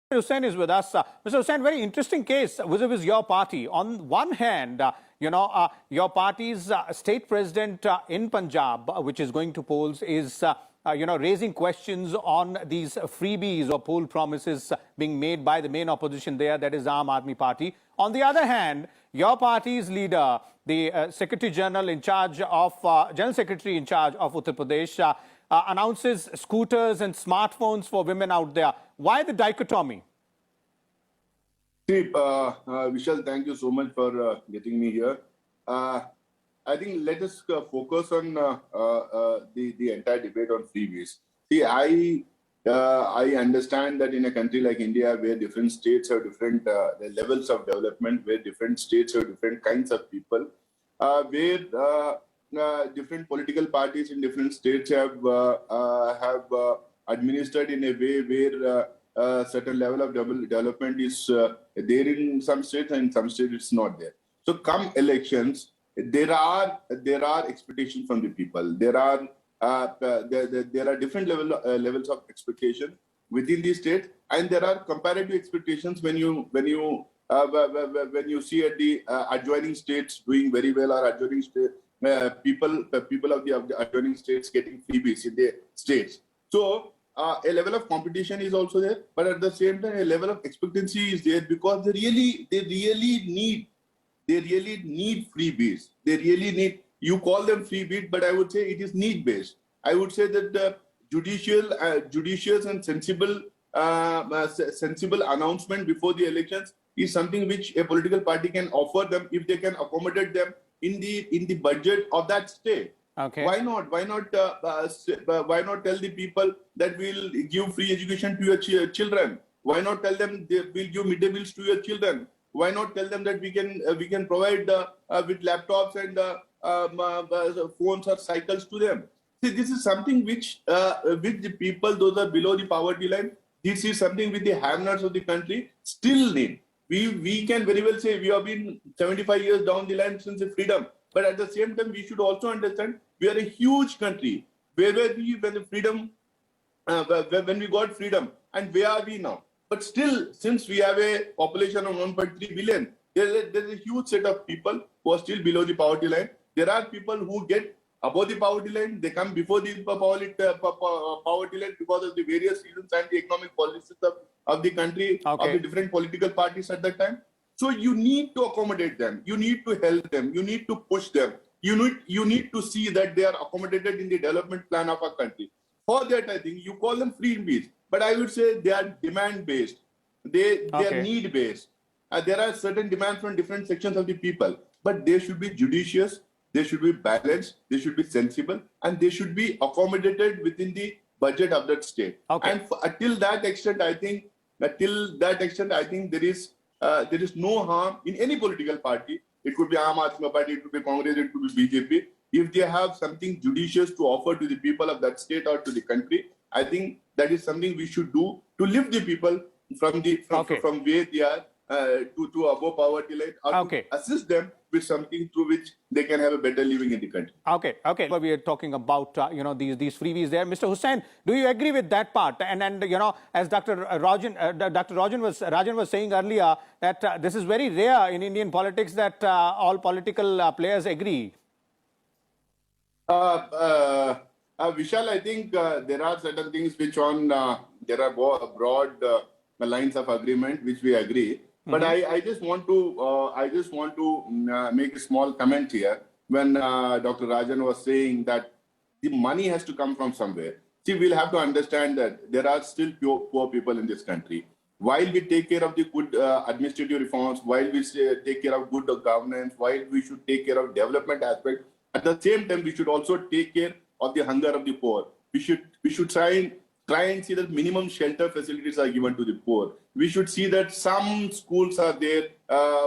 Hussain is with us. Mr. Hussain, very interesting case vis-a-vis your party. On one hand, your party's state president in Punjab, which is going to polls, is raising questions on these freebies or poll promises being made by the main opposition there, that is Aam Aadmi Party. On the other hand, your party's leader, the Secretary General in charge of General Secretary in charge of Uttar Pradesh, announces scooters and smartphones for women out there. Why the dichotomy? See, Vishal, thank you so much for getting me here. I think let us focus on the entire debate on freebies. See, I understand that in a country like India, where different states have different levels of development, where different states have different kinds of people, where different political parties in different states have administered in a way where certain level of development is there in some states, and in some states it's not there. So come elections, there are expectations from the people. There are different levels of expectation within the state, and there are comparative expectations when you see at the adjoining states doing very well, or adjoining state people of the adjoining states getting freebies in their states. So a level of competition is also there, but at the same time a level of expectancy is there, because they really need freebies. They really need, you call them freebies, but I would say it is need based. I would say that the judicious and sensible announcement before the elections is something which a political party can offer them if they can accommodate them in the budget of that state. Okay. Why not? Why not tell the people that we'll give free education to your children? Why not tell them we'll give midday meals to your children? Why not tell them that we can provide with laptops and phones or cycles to them? See, this is something which the people, those are below the poverty line, this is something which the have-nots of the country still need. We can very well say we have been 75 years down the line since the freedom. But at the same time, we should also understand we are a huge country. Where were we when we got freedom, and where are we now? But still, since we have a population of 1.3 billion, there's a huge set of people who are still below the poverty line. There are people who get above the poverty line. They come before the poverty line because of the various reasons and the economic policies of the country, of the different political parties at that time. So you need to accommodate them. You need to help them. You need to push them. You need to see that they are accommodated in the development plan of our country. For that, I think you call them freebies, but I would say they are demand-based. They are need-based. There are certain demands from different sections of the people, but they should be judicious. They should be balanced. They should be sensible, and they should be accommodated within the budget of that state. Okay. And till that extent, I think there is no harm in any political party. It could be Aam Aadmi Party, it could be Congress, it could be BJP. If they have something judicious to offer to the people of that state or to the country, I think that is something we should do to lift the people from where they are to above poverty line, or to assist them with something through which they can have a better living in the country. Okay. Well, we are talking about these freebies there. Mr. Hussain, do you agree with that part? And as Dr. Rajan was saying earlier, that this is very rare in Indian politics that all political players agree. Vishal, I think there are certain things which there are broad lines of agreement which we agree. But I just want to make a small comment here when Dr. Rajan was saying that the money has to come from somewhere. See, we'll have to understand that there are still poor people in this country. While we take care of the good administrative reforms, while we take care of good governance, while we should take care of development aspect, at the same time we should also take care of the hunger of the poor. We should try and see that minimum shelter facilities are given to the poor. We should see that some schools are there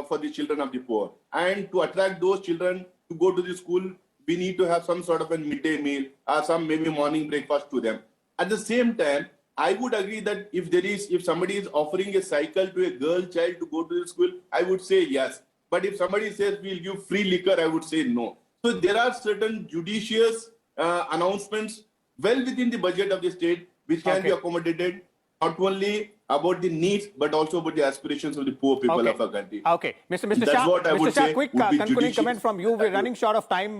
for the children of the poor. And to attract those children to go to the school, we need to have some sort of a midday meal or some maybe morning breakfast to them. At the same time, I would agree that if somebody is offering a cycle to a girl child to go to the school, I would say yes. But if somebody says we'll give free liquor, I would say no. So there are certain judicious announcements well within the budget of the state which can be accommodated not only about the needs, but also about the aspirations of the poor people Okay. of our country. Okay. Mr. That's Shah, what I would Mr. Shah, say quick would be concluding judicious. comment from you. We're running short of time.